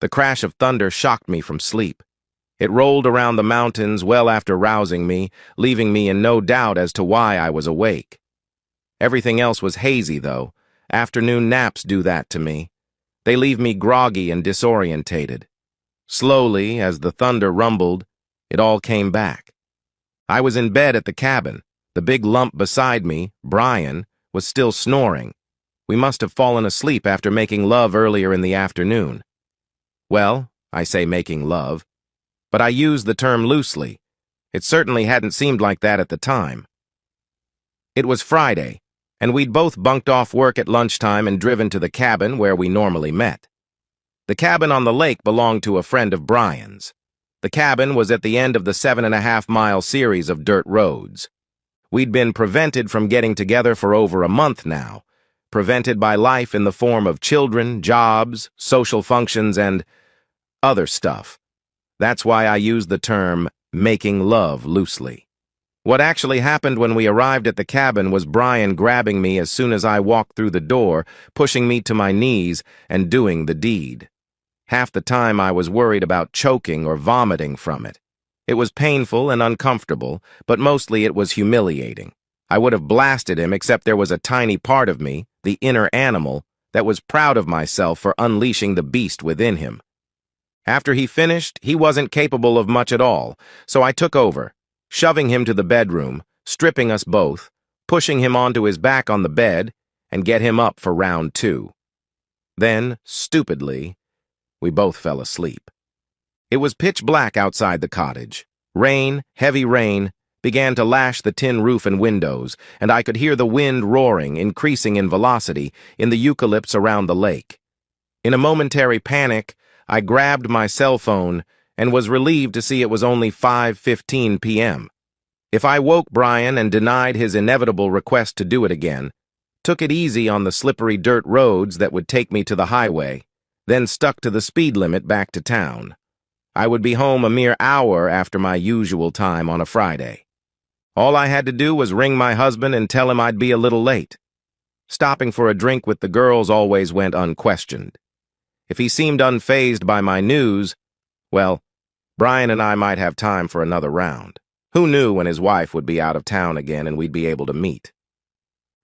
The crash of thunder shocked me from sleep. It rolled around the mountains well after rousing me, leaving me in no doubt as to why I was awake. Everything else was hazy, though. Afternoon naps do that to me. They leave me groggy and disorientated. Slowly, as the thunder rumbled, it all came back. I was in bed at the cabin. The big lump beside me, Brian, was still snoring. We must have fallen asleep after making love earlier in the afternoon. Well, I say making love, but I use the term loosely. It certainly hadn't seemed like that at the time. It was Friday, and we'd both bunked off work at lunchtime and driven to the cabin where we normally met. The cabin on the lake belonged to a friend of Brian's. The cabin was at the end of the 7.5-mile series of dirt roads. We'd been prevented from getting together for over a month now, prevented by life in the form of children, jobs, social functions, and other stuff. That's why I use the term making love loosely. What actually happened when we arrived at the cabin was Brian grabbing me as soon as I walked through the door, pushing me to my knees, and doing the deed. Half the time I was worried about choking or vomiting from it. It was painful and uncomfortable, but mostly it was humiliating. I would have blasted him, except there was a tiny part of me, the inner animal, that was proud of myself for unleashing the beast within him. After he finished, he wasn't capable of much at all, so I took over, shoving him to the bedroom, stripping us both, pushing him onto his back on the bed, and get him up for round 2. Then, stupidly, we both fell asleep. It was pitch black outside the cottage. Rain, heavy rain, began to lash the tin roof and windows, and I could hear the wind roaring, increasing in velocity, in the eucalypts around the lake. In a momentary panic, I grabbed my cell phone and was relieved to see it was only 5:15 p.m. If I woke Brian and denied his inevitable request to do it again, took it easy on the slippery dirt roads that would take me to the highway, then stuck to the speed limit back to town, I would be home a mere hour after my usual time on a Friday. All I had to do was ring my husband and tell him I'd be a little late. Stopping for a drink with the girls always went unquestioned. If he seemed unfazed by my news, well, Brian and I might have time for another round. Who knew when his wife would be out of town again and we'd be able to meet?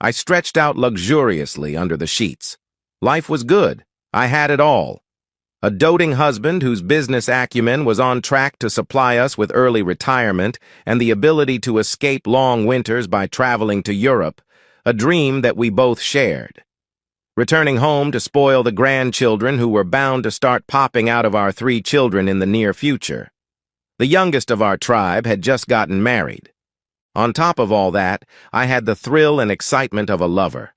I stretched out luxuriously under the sheets. Life was good. I had it all. A doting husband whose business acumen was on track to supply us with early retirement and the ability to escape long winters by traveling to Europe, a dream that we both shared. Returning home to spoil the grandchildren who were bound to start popping out of our 3 children in the near future. The youngest of our tribe had just gotten married. On top of all that, I had the thrill and excitement of a lover.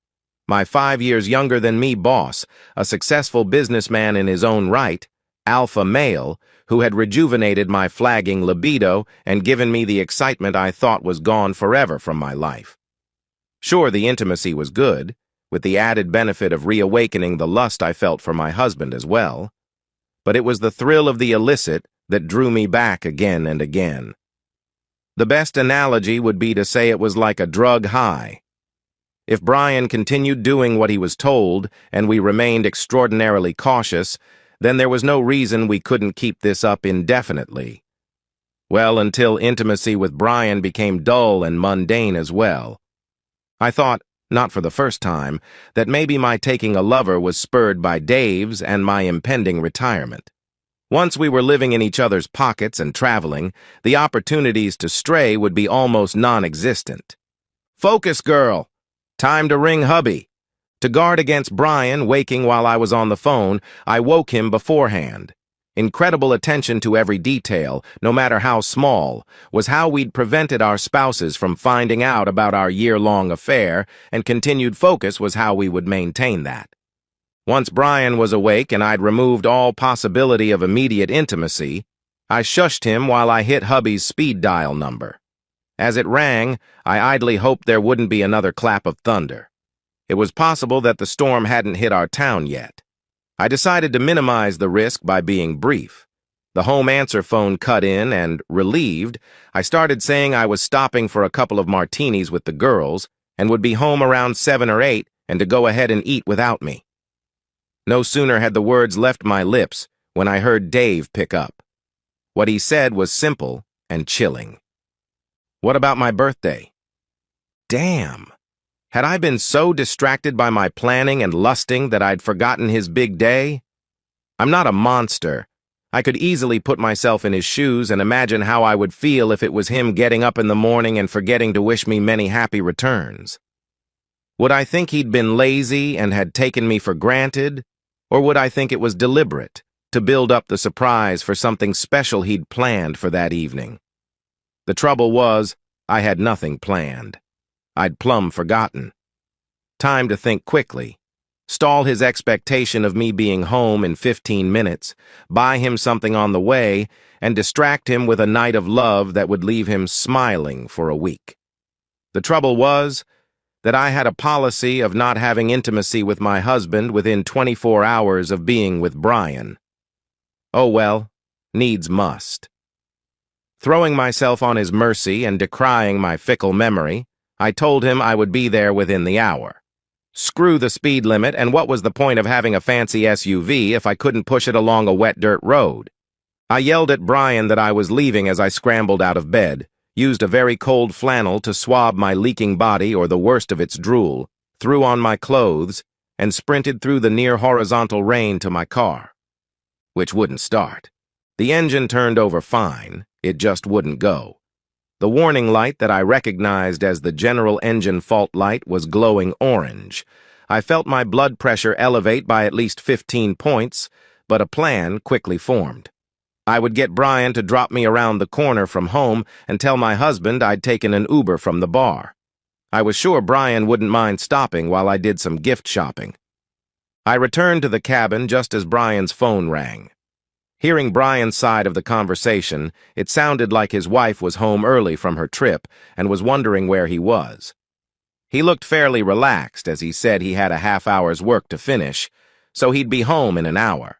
My 5 years younger than me boss, a successful businessman in his own right, alpha male, who had rejuvenated my flagging libido and given me the excitement I thought was gone forever from my life. Sure, the intimacy was good, with the added benefit of reawakening the lust I felt for my husband as well. But it was the thrill of the illicit that drew me back again and again. The best analogy would be to say it was like a drug high. If Brian continued doing what he was told, and we remained extraordinarily cautious, then there was no reason we couldn't keep this up indefinitely. Well, until intimacy with Brian became dull and mundane as well. I thought, not for the first time, that maybe my taking a lover was spurred by Dave's and my impending retirement. Once we were living in each other's pockets and traveling, the opportunities to stray would be almost non-existent. "Focus, girl! Time to ring hubby." To guard against Brian waking while I was on the phone, I woke him beforehand. Incredible attention to every detail, no matter how small, was how we'd prevented our spouses from finding out about our year-long affair, and continued focus was how we would maintain that. Once Brian was awake and I'd removed all possibility of immediate intimacy, I shushed him while I hit hubby's speed dial number. As it rang, I idly hoped there wouldn't be another clap of thunder. It was possible that the storm hadn't hit our town yet. I decided to minimize the risk by being brief. The home answer phone cut in and, relieved, I started saying I was stopping for a couple of martinis with the girls and would be home around 7 or 8 and to go ahead and eat without me. No sooner had the words left my lips when I heard Dave pick up. What he said was simple and chilling. "What about my birthday?" Damn! Had I been so distracted by my planning and lusting that I'd forgotten his big day? I'm not a monster. I could easily put myself in his shoes and imagine how I would feel if it was him getting up in the morning and forgetting to wish me many happy returns. Would I think he'd been lazy and had taken me for granted? Or would I think it was deliberate, to build up the surprise for something special he'd planned for that evening? The trouble was, I had nothing planned. I'd plumb forgotten. Time to think quickly. Stall his expectation of me being home in 15 minutes, buy him something on the way, and distract him with a night of love that would leave him smiling for a week. The trouble was that I had a policy of not having intimacy with my husband within 24 hours of being with Brian. Oh well, needs must. Throwing myself on his mercy and decrying my fickle memory, I told him I would be there within the hour. Screw the speed limit, and what was the point of having a fancy SUV if I couldn't push it along a wet dirt road? I yelled at Brian that I was leaving as I scrambled out of bed, used a very cold flannel to swab my leaking body or the worst of its drool, threw on my clothes, and sprinted through the near-horizontal rain to my car. Which wouldn't start. The engine turned over fine, it just wouldn't go. The warning light that I recognized as the general engine fault light was glowing orange. I felt my blood pressure elevate by at least 15 points, but a plan quickly formed. I would get Brian to drop me around the corner from home and tell my husband I'd taken an Uber from the bar. I was sure Brian wouldn't mind stopping while I did some gift shopping. I returned to the cabin just as Brian's phone rang. Hearing Brian's side of the conversation, it sounded like his wife was home early from her trip and was wondering where he was. He looked fairly relaxed as he said he had a half-hour's work to finish, so he'd be home in an hour.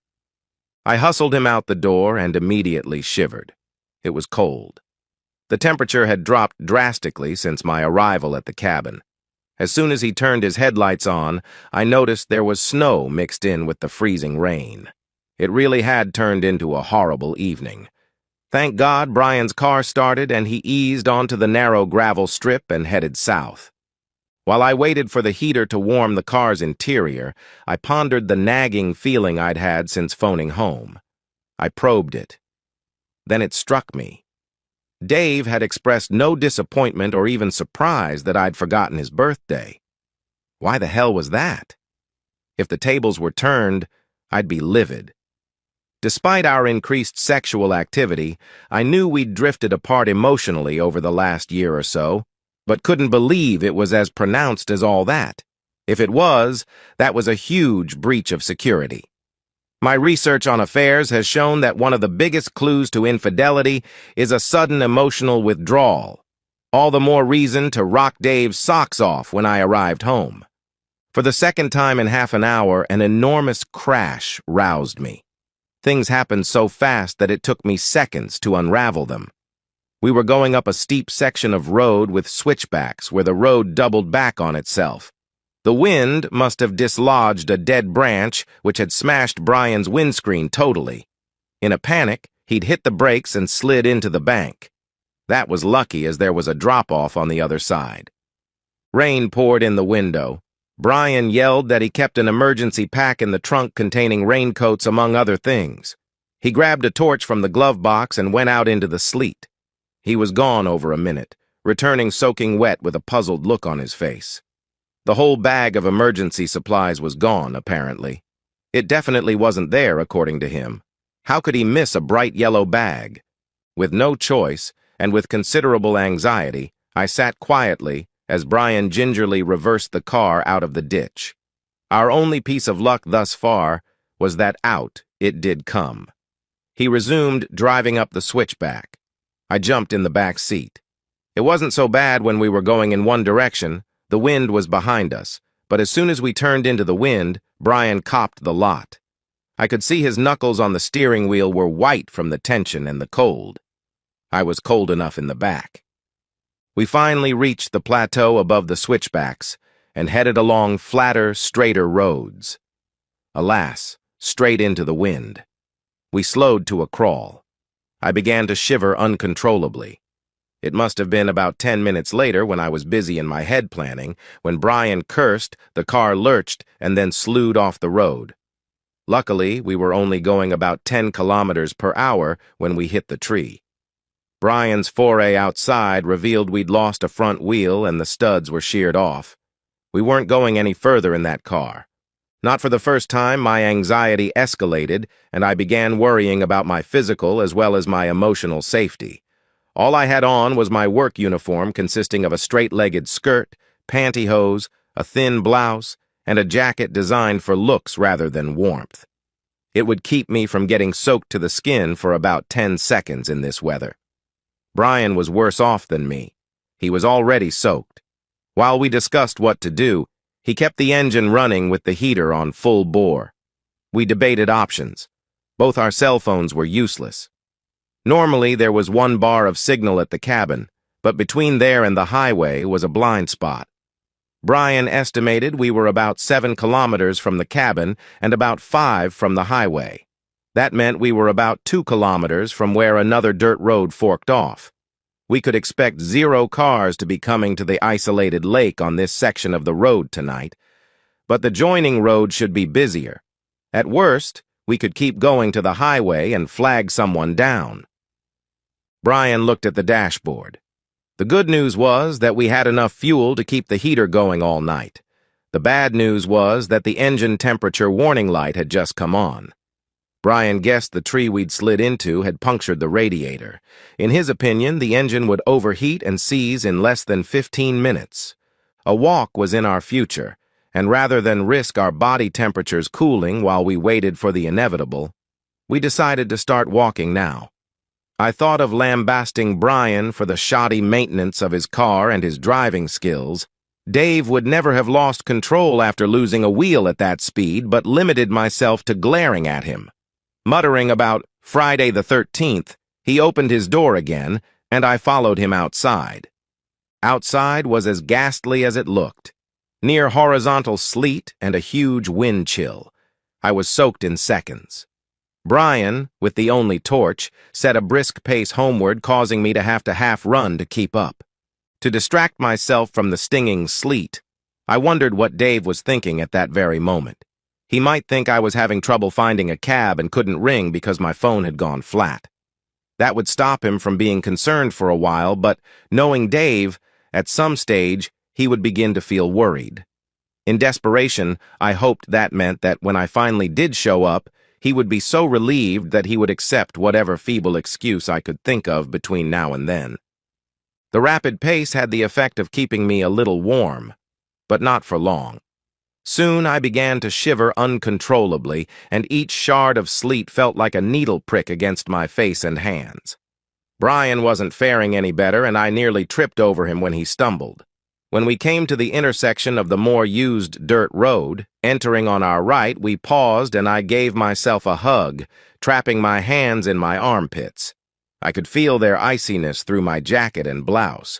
I hustled him out the door and immediately shivered. It was cold. The temperature had dropped drastically since my arrival at the cabin. As soon as he turned his headlights on, I noticed there was snow mixed in with the freezing rain. It really had turned into a horrible evening. Thank God Brian's car started and he eased onto the narrow gravel strip and headed south. While I waited for the heater to warm the car's interior, I pondered the nagging feeling I'd had since phoning home. I probed it. Then it struck me. Dave had expressed no disappointment or even surprise that I'd forgotten his birthday. Why the hell was that? If the tables were turned, I'd be livid. Despite our increased sexual activity, I knew we'd drifted apart emotionally over the last year or so, but couldn't believe it was as pronounced as all that. If it was, that was a huge breach of security. My research on affairs has shown that one of the biggest clues to infidelity is a sudden emotional withdrawal. All the more reason to rock Dave's socks off when I arrived home. For the second time in half an hour, an enormous crash roused me. Things happened so fast that it took me seconds to unravel them. We were going up a steep section of road with switchbacks where the road doubled back on itself. The wind must have dislodged a dead branch which had smashed Brian's windscreen totally. In a panic, he'd hit the brakes and slid into the bank. That was lucky as there was a drop-off on the other side. Rain poured in the window. Brian yelled that he kept an emergency pack in the trunk containing raincoats among other things. He grabbed a torch from the glove box and went out into the sleet. He was gone over a minute, returning soaking wet with a puzzled look on his face. The whole bag of emergency supplies was gone, apparently. It definitely wasn't there, according to him. How could he miss a bright yellow bag? With no choice, and with considerable anxiety, I sat quietly as Brian gingerly reversed the car out of the ditch. Our only piece of luck thus far was that out it did come. He resumed driving up the switchback. I jumped in the back seat. It wasn't so bad when we were going in one direction. The wind was behind us, but as soon as we turned into the wind, Brian copped the lot. I could see his knuckles on the steering wheel were white from the tension and the cold. I was cold enough in the back. We finally reached the plateau above the switchbacks and headed along flatter, straighter roads. Alas, straight into the wind. We slowed to a crawl. I began to shiver uncontrollably. It must have been about 10 minutes later when I was busy in my head planning, when Brian cursed, the car lurched, and then slewed off the road. Luckily, we were only going about 10 kilometers per hour when we hit the tree. Brian's foray outside revealed we'd lost a front wheel and the studs were sheared off. We weren't going any further in that car. Not for the first time, my anxiety escalated, and I began worrying about my physical as well as my emotional safety. All I had on was my work uniform consisting of a straight-legged skirt, pantyhose, a thin blouse, and a jacket designed for looks rather than warmth. It would keep me from getting soaked to the skin for about 10 seconds in this weather. Brian was worse off than me. He was already soaked. While we discussed what to do, he kept the engine running with the heater on full bore. We debated options. Both our cell phones were useless. Normally, there was 1 bar of signal at the cabin, but between there and the highway was a blind spot. Brian estimated we were about 7 kilometers from the cabin and about 5 from the highway. That meant we were about 2 kilometers from where another dirt road forked off. We could expect 0 cars to be coming to the isolated lake on this section of the road tonight, but the joining road should be busier. At worst, we could keep going to the highway and flag someone down. Brian looked at the dashboard. The good news was that we had enough fuel to keep the heater going all night. The bad news was that the engine temperature warning light had just come on. Brian guessed the tree we'd slid into had punctured the radiator. In his opinion, the engine would overheat and seize in less than 15 minutes. A walk was in our future, and rather than risk our body temperatures cooling while we waited for the inevitable, we decided to start walking now. I thought of lambasting Brian for the shoddy maintenance of his car and his driving skills. Dave would never have lost control after losing a wheel at that speed, but limited myself to glaring at him. Muttering about Friday the 13th, he opened his door again, and I followed him outside. Outside was as ghastly as it looked. Near horizontal sleet and a huge wind chill. I was soaked in seconds. Brian, with the only torch, set a brisk pace homeward, causing me to have to half-run to keep up. To distract myself from the stinging sleet, I wondered what Dave was thinking at that very moment. He might think I was having trouble finding a cab and couldn't ring because my phone had gone flat. That would stop him from being concerned for a while, but knowing Dave, at some stage, he would begin to feel worried. In desperation, I hoped that meant that when I finally did show up, he would be so relieved that he would accept whatever feeble excuse I could think of between now and then. The rapid pace had the effect of keeping me a little warm, but not for long. Soon I began to shiver uncontrollably, and each shard of sleet felt like a needle prick against my face and hands. Brian wasn't faring any better, and I nearly tripped over him when he stumbled. When we came to the intersection of the more used dirt road, entering on our right, we paused and I gave myself a hug, trapping my hands in my armpits. I could feel their iciness through my jacket and blouse.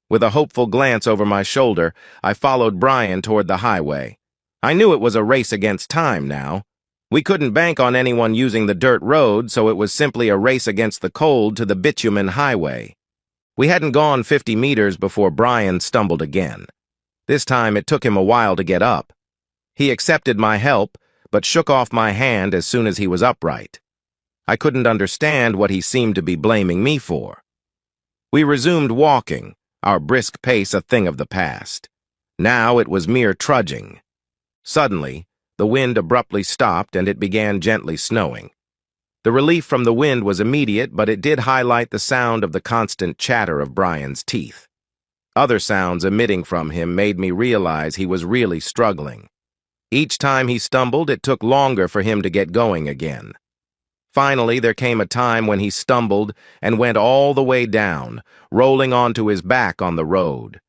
With a hopeful glance over my shoulder, I followed Brian toward the highway. I knew it was a race against time now. We couldn't bank on anyone using the dirt road, so it was simply a race against the cold to the bitumen highway. We hadn't gone 50 meters before Brian stumbled again. This time it took him a while to get up. He accepted my help, but shook off my hand as soon as he was upright. I couldn't understand what he seemed to be blaming me for. We resumed walking, our brisk pace a thing of the past. Now it was mere trudging. Suddenly, the wind abruptly stopped and it began gently snowing. The relief from the wind was immediate, but it did highlight the sound of the constant chatter of Brian's teeth. Other sounds emitting from him made me realize he was really struggling. Each time he stumbled, it took longer for him to get going again. Finally, there came a time when he stumbled and went all the way down, rolling onto his back on the road.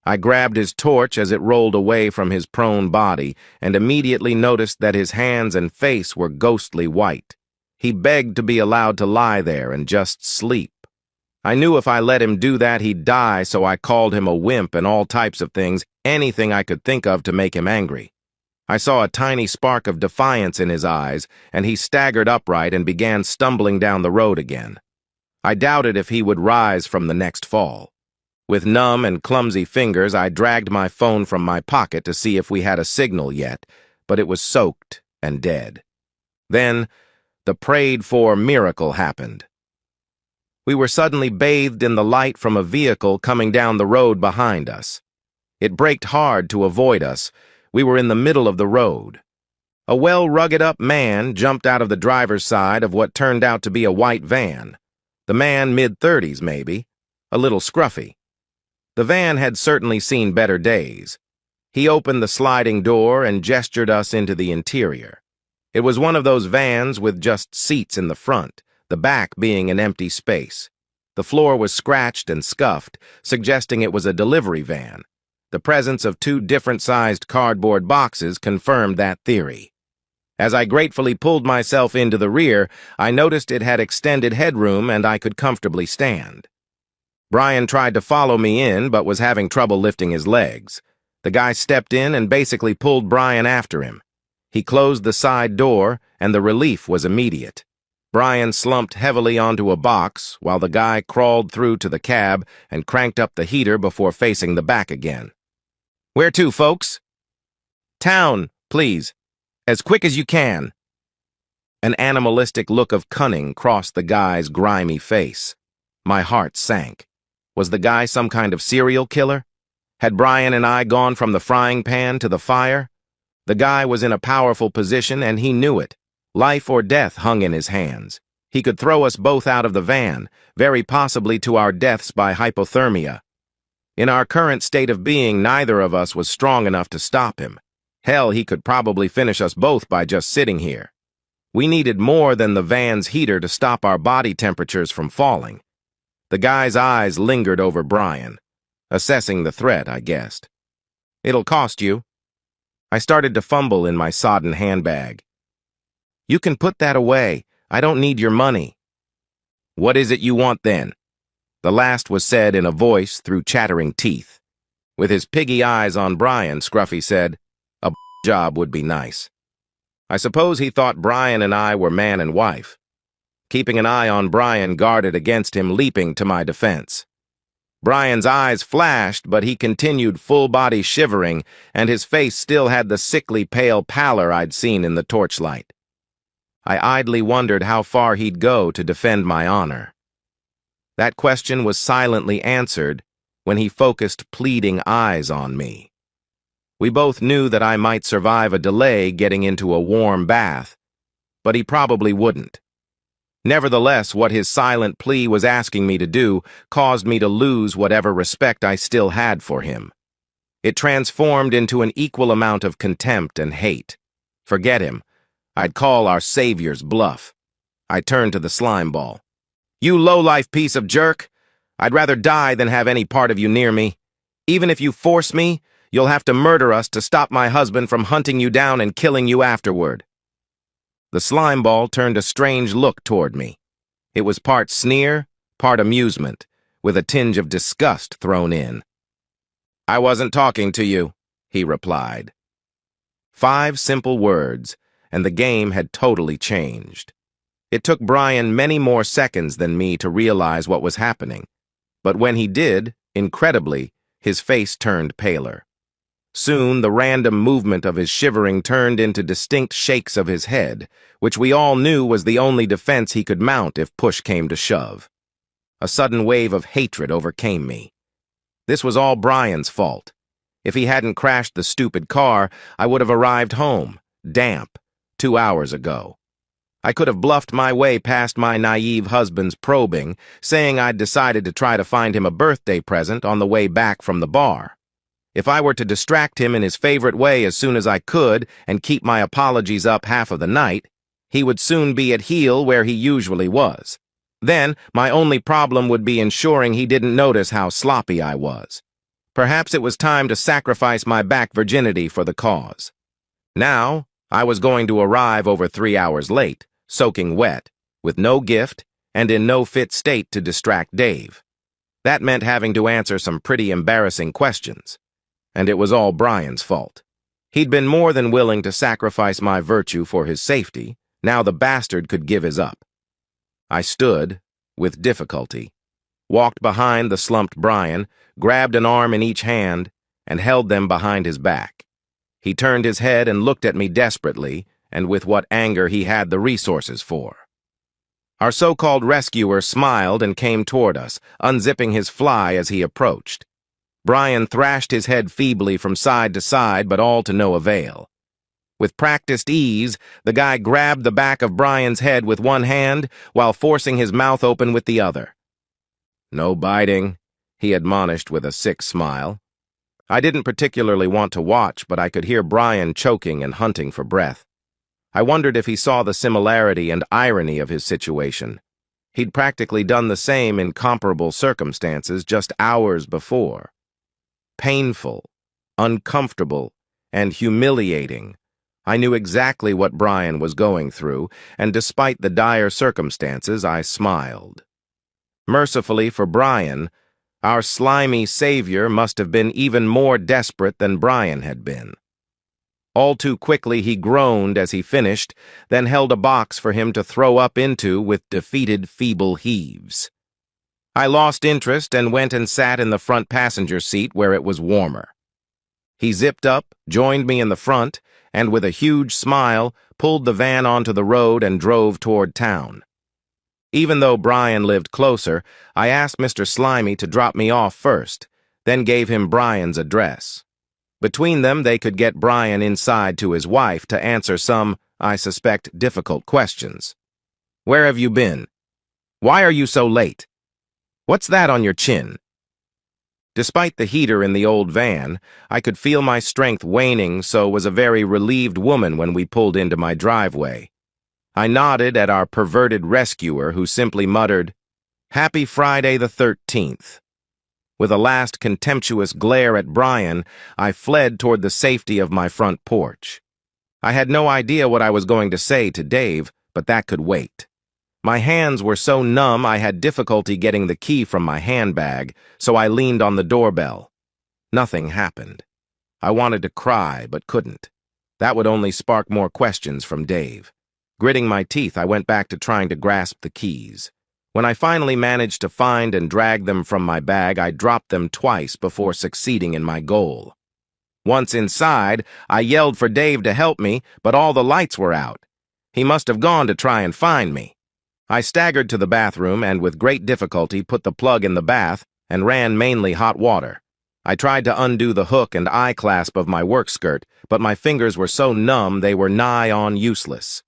I grabbed his torch as it rolled away from his prone body and immediately noticed that his hands and face were ghostly white. He begged to be allowed to lie there and just sleep. I knew if I let him do that, he'd die, so I called him a wimp and all types of things, anything I could think of to make him angry. I saw a tiny spark of defiance in his eyes, and he staggered upright and began stumbling down the road again. I doubted if he would rise from the next fall. With numb and clumsy fingers, I dragged my phone from my pocket to see if we had a signal yet, but it was soaked and dead. Then, the prayed-for miracle happened. We were suddenly bathed in the light from a vehicle coming down the road behind us. It braked hard to avoid us. We were in the middle of the road. A well-rugged-up man jumped out of the driver's side of what turned out to be a white van. The man mid-30s, maybe, a little scruffy. The van had certainly seen better days. He opened the sliding door and gestured us into the interior. It was one of those vans with just seats in the front, the back being an empty space. The floor was scratched and scuffed, suggesting it was a delivery van. The presence of two different-sized cardboard boxes confirmed that theory. As I gratefully pulled myself into the rear, I noticed it had extended headroom and I could comfortably stand. Brian tried to follow me in, but was having trouble lifting his legs. The guy stepped in and basically pulled Brian after him. He closed the side door, and the relief was immediate. Brian slumped heavily onto a box, while the guy crawled through to the cab and cranked up the heater before facing the back again. "Where to, folks?" "Town, please. As quick as you can." An animalistic look of cunning crossed the guy's grimy face. My heart sank. Was the guy some kind of serial killer? Had Brian and I gone from the frying pan to the fire? The guy was in a powerful position, and he knew it. Life or death hung in his hands. He could throw us both out of the van, very possibly to our deaths by hypothermia. In our current state of being, neither of us was strong enough to stop him. Hell, he could probably finish us both by just sitting here. We needed more than the van's heater to stop our body temperatures from falling. The guy's eyes lingered over Brian. Assessing the threat, I guessed. "It'll cost you." I started to fumble in my sodden handbag. "You can put that away. I don't need your money." "What is it you want then?" The last was said in a voice through chattering teeth. With his piggy eyes on Brian, Scruffy said, "A job would be nice." I suppose he thought Brian and I were man and wife. Keeping an eye on Brian guarded against him leaping to my defense. Brian's eyes flashed, but he continued full-body shivering, and his face still had the sickly pale pallor I'd seen in the torchlight. I idly wondered how far he'd go to defend my honor. That question was silently answered when he focused pleading eyes on me. We both knew that I might survive a delay getting into a warm bath, but he probably wouldn't. Nevertheless, what his silent plea was asking me to do caused me to lose whatever respect I still had for him. It transformed into an equal amount of contempt and hate. Forget him. I'd call our savior's bluff. I turned to the slime ball. "You low-life piece of jerk! I'd rather die than have any part of you near me. Even if you force me, you'll have to murder us to stop my husband from hunting you down and killing you afterward." The slime ball turned a strange look toward me. It was part sneer, part amusement, with a tinge of disgust thrown in. "I wasn't talking to you," he replied. 5 simple words, and the game had totally changed. It took Brian many more seconds than me to realize what was happening, but when he did, incredibly, his face turned paler. Soon, the random movement of his shivering turned into distinct shakes of his head, which we all knew was the only defense he could mount if push came to shove. A sudden wave of hatred overcame me. This was all Brian's fault. If he hadn't crashed the stupid car, I would have arrived home, damp, 2 hours ago. I could have bluffed my way past my naive husband's probing, saying I'd decided to try to find him a birthday present on the way back from the bar. If I were to distract him in his favorite way as soon as I could and keep my apologies up half of the night, he would soon be at heel where he usually was. Then, my only problem would be ensuring he didn't notice how sloppy I was. Perhaps it was time to sacrifice my back virginity for the cause. Now, I was going to arrive over 3 hours late, soaking wet, with no gift, and in no fit state to distract Dave. That meant having to answer some pretty embarrassing questions. And it was all Brian's fault. He'd been more than willing to sacrifice my virtue for his safety. Now the bastard could give his up. I stood, with difficulty, walked behind the slumped Brian, grabbed an arm in each hand, and held them behind his back. He turned his head and looked at me desperately, and with what anger he had the resources for. Our so-called rescuer smiled and came toward us, unzipping his fly as he approached. Brian thrashed his head feebly from side to side, but all to no avail. With practiced ease, the guy grabbed the back of Brian's head with one hand while forcing his mouth open with the other. "No biting," he admonished with a sick smile. I didn't particularly want to watch, but I could hear Brian choking and hunting for breath. I wondered if he saw the similarity and irony of his situation. He'd practically done the same in comparable circumstances just hours before. Painful, uncomfortable, and humiliating. I knew exactly what Brian was going through, and despite the dire circumstances, I smiled. Mercifully for Brian, our slimy savior must have been even more desperate than Brian had been. All too quickly he groaned as he finished, then held a box for him to throw up into with defeated, feeble heaves. I lost interest and went and sat in the front passenger seat where it was warmer. He zipped up, joined me in the front, and with a huge smile, pulled the van onto the road and drove toward town. Even though Brian lived closer, I asked Mr. Slimy to drop me off first, then gave him Brian's address. Between them, they could get Brian inside to his wife to answer some, I suspect, difficult questions. "Where have you been? Why are you so late? What's that on your chin?" Despite the heater in the old van, I could feel my strength waning, so was a very relieved woman when we pulled into my driveway. I nodded at our perverted rescuer, who simply muttered, "Happy Friday the 13th. With a last contemptuous glare at Brian, I fled toward the safety of my front porch. I had no idea what I was going to say to Dave, but that could wait. My hands were so numb I had difficulty getting the key from my handbag, so I leaned on the doorbell. Nothing happened. I wanted to cry, but couldn't. That would only spark more questions from Dave. Gritting my teeth, I went back to trying to grasp the keys. When I finally managed to find and drag them from my bag, I dropped them twice before succeeding in my goal. Once inside, I yelled for Dave to help me, but all the lights were out. He must have gone to try and find me. I staggered to the bathroom and with great difficulty put the plug in the bath and ran mainly hot water. I tried to undo the hook and eye clasp of my work skirt, but my fingers were so numb they were nigh on useless.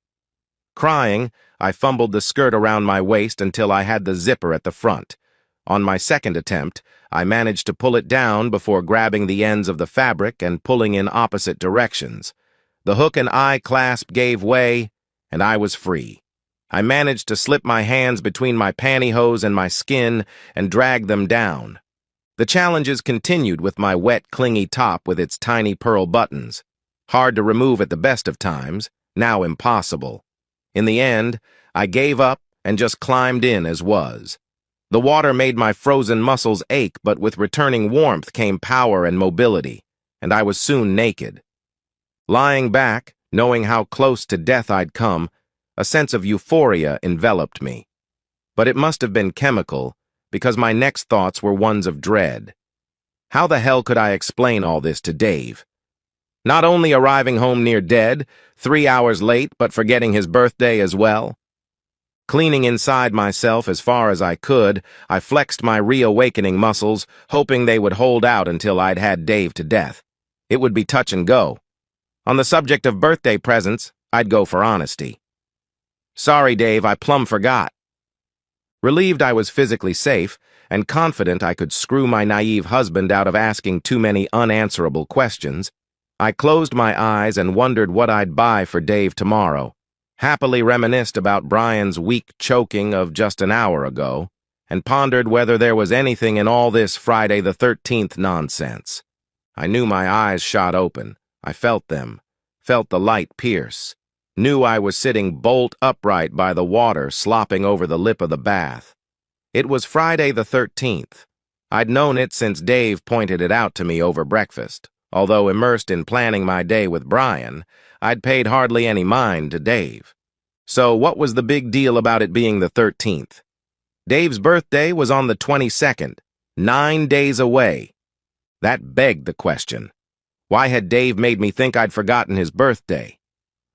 Crying, I fumbled the skirt around my waist until I had the zipper at the front. On my second attempt, I managed to pull it down before grabbing the ends of the fabric and pulling in opposite directions. The hook and eye clasp gave way, and I was free. I managed to slip my hands between my pantyhose and my skin and drag them down. The challenges continued with my wet, clingy top with its tiny pearl buttons. Hard to remove at the best of times, now impossible. In the end, I gave up and just climbed in as was. The water made my frozen muscles ache, but with returning warmth came power and mobility, and I was soon naked. Lying back, knowing how close to death I'd come, a sense of euphoria enveloped me. But it must have been chemical, because my next thoughts were ones of dread. How the hell could I explain all this to Dave? Not only arriving home near dead, 3 hours late, but forgetting his birthday as well. Cleaning inside myself as far as I could, I flexed my reawakening muscles, hoping they would hold out until I'd had Dave to death. It would be touch and go. On the subject of birthday presents, I'd go for honesty. "Sorry, Dave, I plumb forgot." Relieved I was physically safe, and confident I could screw my naive husband out of asking too many unanswerable questions, I closed my eyes and wondered what I'd buy for Dave tomorrow, happily reminisced about Brian's weak choking of just an hour ago, and pondered whether there was anything in all this Friday the 13th nonsense. I knew my eyes shot open. I felt them, felt the light pierce, knew I was sitting bolt upright by the water slopping over the lip of the bath. It was Friday the 13th. I'd known it since Dave pointed it out to me over breakfast. Although immersed in planning my day with Brian, I'd paid hardly any mind to Dave. So what was the big deal about it being the 13th? Dave's birthday was on the 22nd, 9 days away. That begged the question. Why had Dave made me think I'd forgotten his birthday?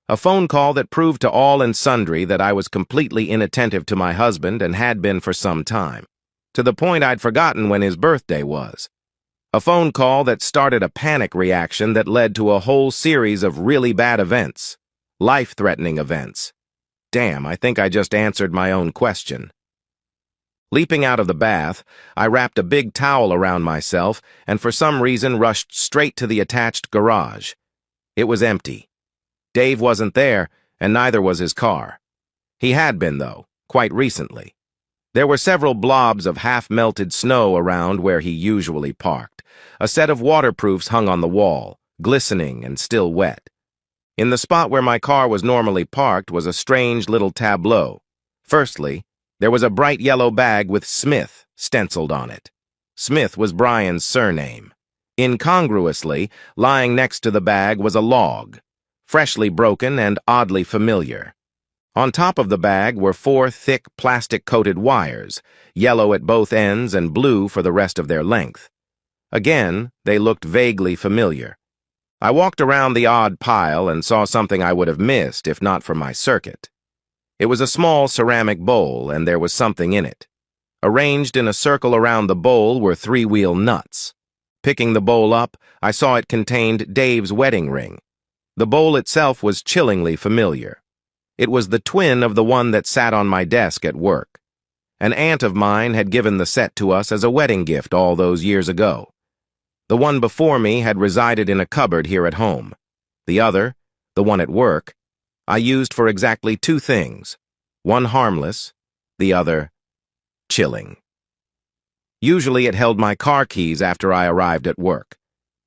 A phone call that proved to all and sundry that I was completely inattentive to my husband and had been for some time, to the point I'd forgotten when his birthday was. A phone call that started a panic reaction that led to a whole series of really bad events, life-threatening events. Damn, I think I just answered my own question. Leaping out of the bath, I wrapped a big towel around myself and for some reason rushed straight to the attached garage. It was empty. Dave wasn't there, and neither was his car. He had been, though, quite recently. There were several blobs of half-melted snow around where he usually parked. A set of waterproofs hung on the wall, glistening and still wet. In the spot where my car was normally parked was a strange little tableau. Firstly, there was a bright yellow bag with Smith stenciled on it. Smith was Brian's surname. Incongruously, lying next to the bag was a log, freshly broken and oddly familiar. On top of the bag were 4 thick plastic-coated wires, yellow at both ends and blue for the rest of their length. Again, they looked vaguely familiar. I walked around the odd pile and saw something I would have missed if not for my circuit. It was a small ceramic bowl, and there was something in it. Arranged in a circle around the bowl were 3-wheel nuts. Picking the bowl up, I saw it contained Dave's wedding ring. The bowl itself was chillingly familiar. It was the twin of the one that sat on my desk at work. An aunt of mine had given the set to us as a wedding gift all those years ago. The one before me had resided in a cupboard here at home. The other, the one at work, I used for exactly 2 things. One harmless, the other chilling. Usually it held my car keys after I arrived at work.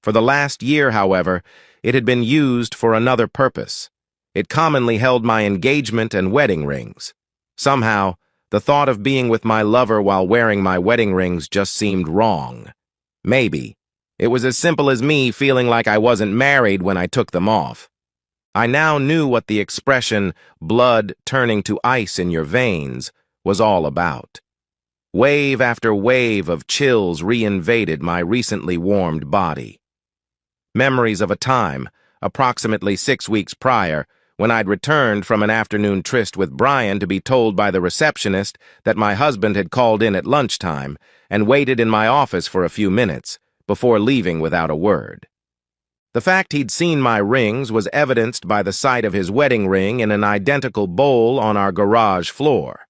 For the last year, however, it had been used for another purpose. It commonly held my engagement and wedding rings. Somehow, the thought of being with my lover while wearing my wedding rings just seemed wrong. Maybe it was as simple as me feeling like I wasn't married when I took them off. I now knew what the expression, blood turning to ice in your veins, was all about. Wave after wave of chills reinvaded my recently warmed body. Memories of a time, approximately 6 weeks prior, when I'd returned from an afternoon tryst with Brian to be told by the receptionist that my husband had called in at lunchtime and waited in my office for a few minutes before leaving without a word. The fact he'd seen my rings was evidenced by the sight of his wedding ring in an identical bowl on our garage floor.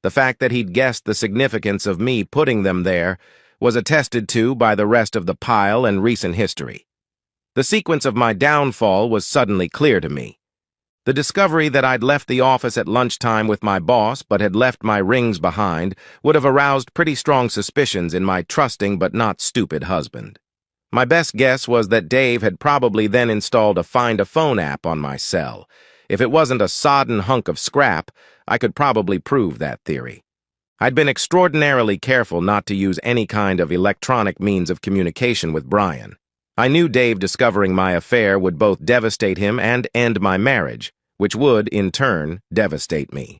The fact that he'd guessed the significance of me putting them there was attested to by the rest of the pile and recent history. The sequence of my downfall was suddenly clear to me. The discovery that I'd left the office at lunchtime with my boss but had left my rings behind would have aroused pretty strong suspicions in my trusting but not stupid husband. My best guess was that Dave had probably then installed a Find a Phone app on my cell. If it wasn't a sodden hunk of scrap, I could probably prove that theory. I'd been extraordinarily careful not to use any kind of electronic means of communication with Brian. I knew Dave discovering my affair would both devastate him and end my marriage, which would, in turn, devastate me.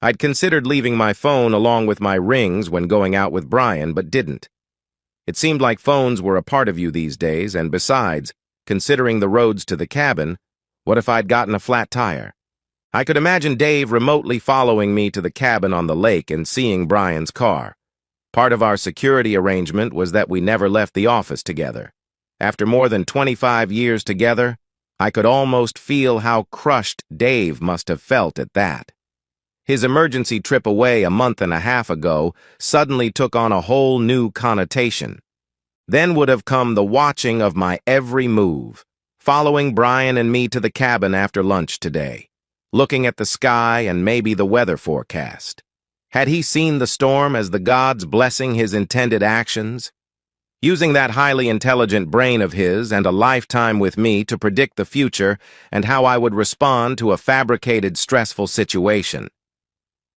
I'd considered leaving my phone along with my rings when going out with Brian, but didn't. It seemed like phones were a part of you these days, and besides, considering the roads to the cabin, what if I'd gotten a flat tire? I could imagine Dave remotely following me to the cabin on the lake and seeing Brian's car. Part of our security arrangement was that we never left the office together. After more than 25 years together, I could almost feel how crushed Dave must have felt at that. His emergency trip away a month and a half ago suddenly took on a whole new connotation. Then would have come the watching of my every move, following Brian and me to the cabin after lunch today, looking at the sky and maybe the weather forecast. Had he seen the storm as the gods blessing his intended actions? Using that highly intelligent brain of his and a lifetime with me to predict the future and how I would respond to a fabricated, stressful situation.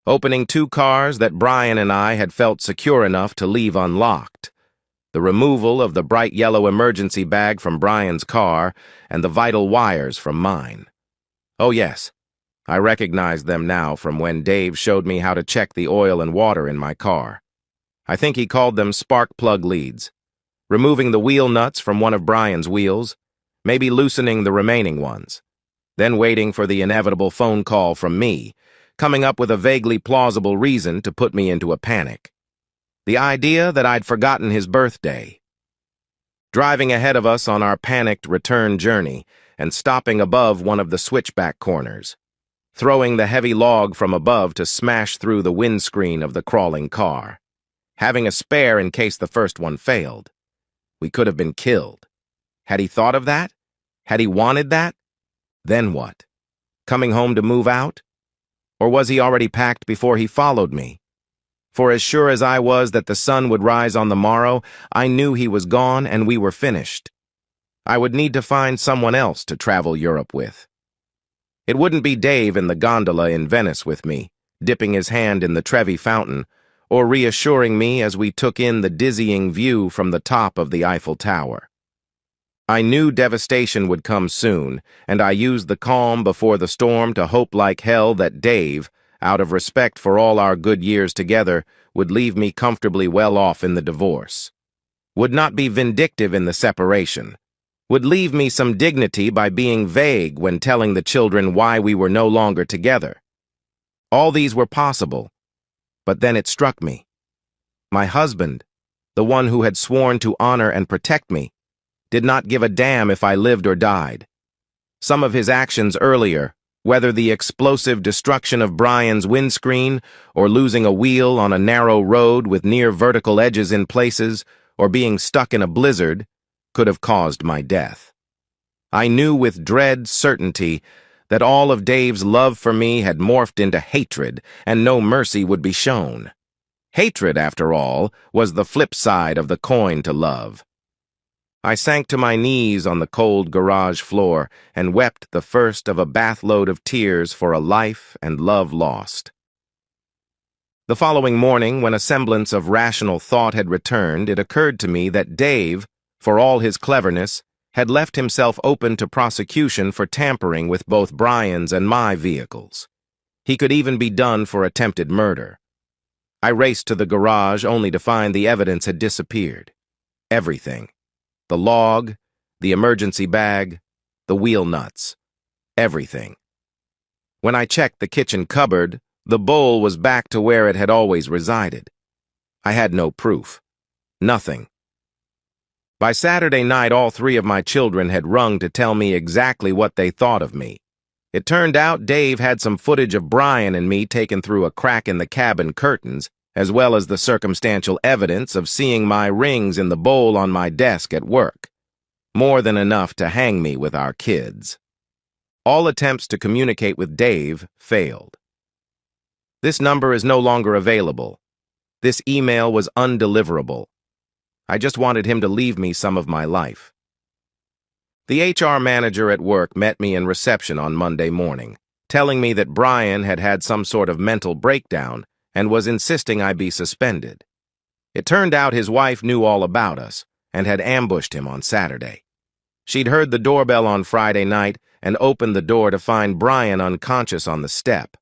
Opening 2 cars that Brian and I had felt secure enough to leave unlocked. the removal of the bright yellow emergency bag from Brian's car, and the vital wires from mine. Oh yes, I recognized them now from when Dave showed me how to check the oil and water in my car. I think he called them spark plug leads. Removing the wheel nuts from one of Brian's wheels, maybe loosening the remaining ones, then waiting for the inevitable phone call from me, coming up with a vaguely plausible reason to put me into a panic. The idea that I'd forgotten his birthday. Driving ahead of us on our panicked return journey and stopping above one of the switchback corners, throwing the heavy log from above to smash through the windscreen of the crawling car, having a spare in case the first one failed. We could have been killed. Had he thought of that? Had he wanted that? Then what? Coming home to move out? Or was he already packed before he followed me? For as sure as I was that the sun would rise on the morrow, I knew he was gone and we were finished. I would need to find someone else to travel Europe with. It wouldn't be Dave in the gondola in Venice with me, dipping his hand in the Trevi fountain, or reassuring me as we took in the dizzying view from the top of the Eiffel Tower. I knew devastation would come soon, and I used the calm before the storm to hope like hell that Dave, out of respect for all our good years together, would leave me comfortably well off in the divorce. Would not be vindictive in the separation. Would leave me some dignity by being vague when telling the children why we were no longer together. All these were possible, but then it struck me. My husband, the one who had sworn to honor and protect me, did not give a damn if I lived or died. Some of his actions earlier, whether the explosive destruction of Brian's windscreen, or losing a wheel on a narrow road with near vertical edges in places, or being stuck in a blizzard, could have caused my death. I knew with dread certainty that all of Dave's love for me had morphed into hatred, and no mercy would be shown. Hatred, after all, was the flip side of the coin to love. I sank to my knees on the cold garage floor and wept the first of a bathload of tears for a life and love lost. The following morning, when a semblance of rational thought had returned, it occurred to me that Dave, for all his cleverness, had left himself open to prosecution for tampering with both Brian's and my vehicles. He could even be done for attempted murder. I raced to the garage only to find the evidence had disappeared. Everything. The log, the emergency bag, the wheel nuts. Everything. When I checked the kitchen cupboard, the bowl was back to where it had always resided. I had no proof. Nothing. By Saturday night, all three of my children had rung to tell me exactly what they thought of me. It turned out Dave had some footage of Brian and me taken through a crack in the cabin curtains, as well as the circumstantial evidence of seeing my rings in the bowl on my desk at work. More than enough to hang me with our kids. All attempts to communicate with Dave failed. This number is no longer available. This email was undeliverable. I just wanted him to leave me some of my life. The HR manager at work met me in reception on Monday morning, telling me that Brian had had some sort of mental breakdown and was insisting I be suspended. It turned out his wife knew all about us and had ambushed him on Saturday. She'd heard the doorbell on Friday night and opened the door to find Brian unconscious on the step.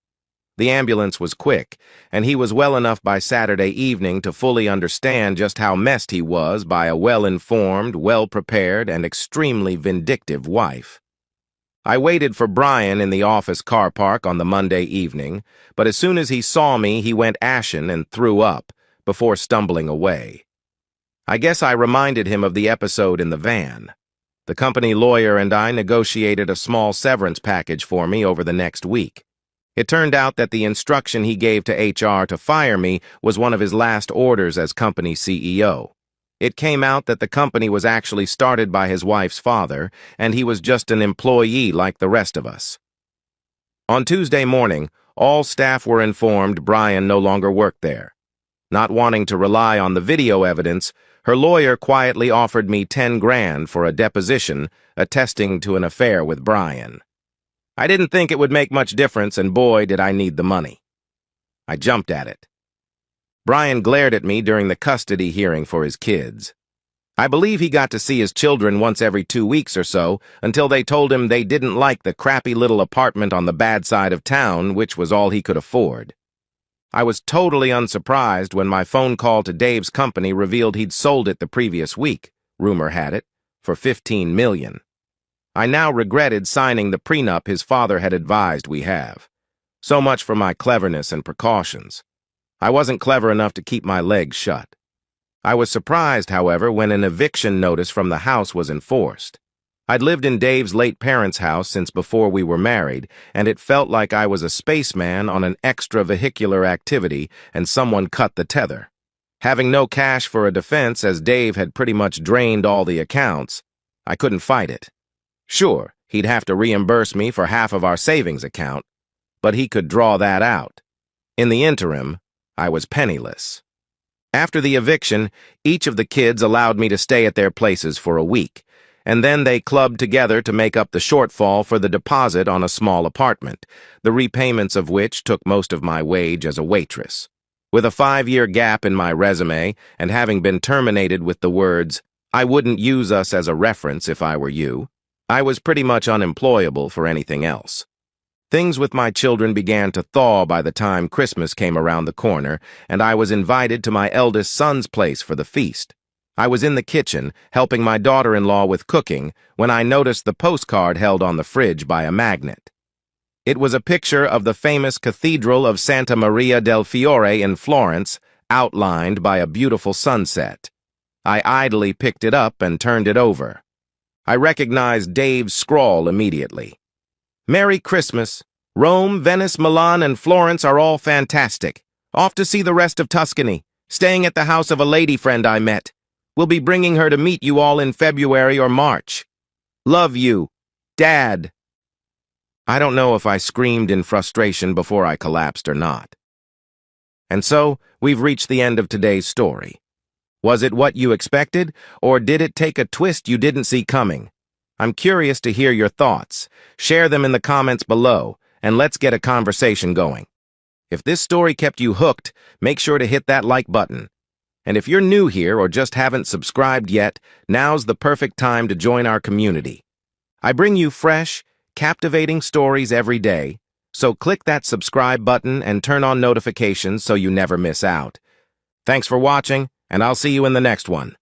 The ambulance was quick, and he was well enough by Saturday evening to fully understand just how messed he was by a well-informed, well-prepared, and extremely vindictive wife. I waited for Brian in the office car park on the Monday evening, but as soon as he saw me, he went ashen and threw up, before stumbling away. I guess I reminded him of the episode in the van. The company lawyer and I negotiated a small severance package for me over the next week. It turned out that the instruction he gave to HR to fire me was one of his last orders as company CEO. It came out that the company was actually started by his wife's father, and he was just an employee like the rest of us. On Tuesday morning, all staff were informed Brian no longer worked there. Not wanting to rely on the video evidence, her lawyer quietly offered me 10 grand for a deposition attesting to an affair with Brian. I didn't think it would make much difference, and boy, did I need the money. I jumped at it. Brian glared at me during the custody hearing for his kids. I believe he got to see his children once every 2 weeks or so, until they told him they didn't like the crappy little apartment on the bad side of town, which was all he could afford. I was totally unsurprised when my phone call to Dave's company revealed he'd sold it the previous week, rumor had it, for $15 million. I now regretted signing the prenup his father had advised we have. So much for my cleverness and precautions. I wasn't clever enough to keep my legs shut. I was surprised, however, when an eviction notice from the house was enforced. I'd lived in Dave's late parents' house since before we were married, and it felt like I was a spaceman on an extravehicular activity and someone cut the tether. Having no cash for a defense, as Dave had pretty much drained all the accounts, I couldn't fight it. Sure, he'd have to reimburse me for half of our savings account, but he could draw that out. In the interim, I was penniless. After the eviction, each of the kids allowed me to stay at their places for a week, and then they clubbed together to make up the shortfall for the deposit on a small apartment, the repayments of which took most of my wage as a waitress. With a 5-year gap in my resume and having been terminated with the words, "I wouldn't use us as a reference if I were you," I was pretty much unemployable for anything else. Things with my children began to thaw by the time Christmas came around the corner, and I was invited to my eldest son's place for the feast. I was in the kitchen, helping my daughter-in-law with cooking, when I noticed the postcard held on the fridge by a magnet. It was a picture of the famous Cathedral of Santa Maria del Fiore in Florence, outlined by a beautiful sunset. I idly picked it up and turned it over. I recognized Dave's scrawl immediately. "Merry Christmas. Rome, Venice, Milan, and Florence are all fantastic. Off to see the rest of Tuscany, staying at the house of a lady friend I met. We'll be bringing her to meet you all in February or March. Love you, Dad." I don't know if I screamed in frustration before I collapsed or not. And so, we've reached the end of today's story. Was it what you expected, or did it take a twist you didn't see coming? I'm curious to hear your thoughts. Share them in the comments below, and let's get a conversation going. If this story kept you hooked, make sure to hit that like button. And if you're new here or just haven't subscribed yet, now's the perfect time to join our community. I bring you fresh, captivating stories every day, so click that subscribe button and turn on notifications so you never miss out. Thanks for watching, and I'll see you in the next one.